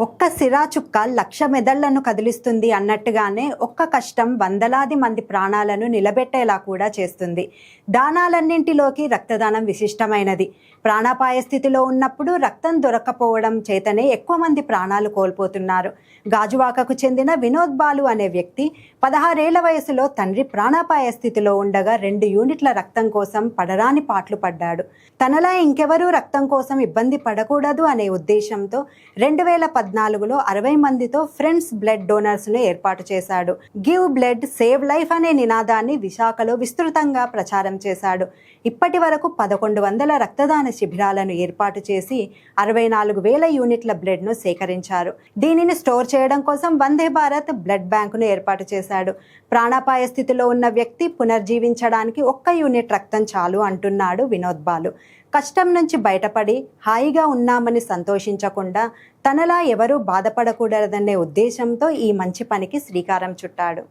ఒక్క సిరా చుక్క 1,00,000 మెదళ్లను కదిలిస్తుంది అన్నట్టుగానే ఒక్క కష్టం వందలాది మంది ప్రాణాలను నిలబెట్టేలా కూడా చేస్తుంది. దానాలన్నింటిలోకి రక్తదానం విశిష్టమైనది. ప్రాణాపాయ స్థితిలో ఉన్నప్పుడు రక్తం దొరక్కపోవడం చేతనే ఎక్కువ మంది ప్రాణాలు కోల్పోతున్నారు. గాజువాకకు చెందిన వినోద్ బాలు అనే వ్యక్తి 16 ఏళ్ల వయసులో తండ్రి ప్రాణాపాయ స్థితిలో ఉండగా 2 యూనిట్ల రక్తం కోసం పడరాని పాట్లు పడ్డాడు. తనలా ఇంకెవరూ రక్తం కోసం ఇబ్బంది పడకూడదు అనే ఉద్దేశంతో 2014లో 60 మందితో ఫ్రెండ్స్ బ్లడ్ డోనర్స్ను ఏర్పాటు చేశాడు. గివ్ బ్లడ్ సేవ్ లైఫ్ అనే నినాదాన్ని విశాఖలో విస్తృతంగా ప్రచారం చేశాడు. ఇప్పటి వరకు 1100 రక్తదాన శిబిరాలను ఏర్పాటు చేసి 64,000 యూనిట్ల బ్లడ్ను సేకరించారు. దీనిని స్టోర్ చేయడం కోసం వందే భారత్ బ్లడ్ బ్యాంకును ఏర్పాటు చేశాడు. ప్రాణాపాయ స్థితిలో ఉన్న వ్యక్తి పునర్జీవించడానికి 1 యూనిట్ రక్తం చాలు అంటున్నాడు వినోద్ బాలు. కష్టం నుంచి బయటపడి హాయిగా ఉన్నామని సంతోషించకుండా తనలా ఎవరూ బాధపడకూడదనే ఉద్దేశంతో ఈ మంచి పనికి శ్రీకారం చుట్టాడు.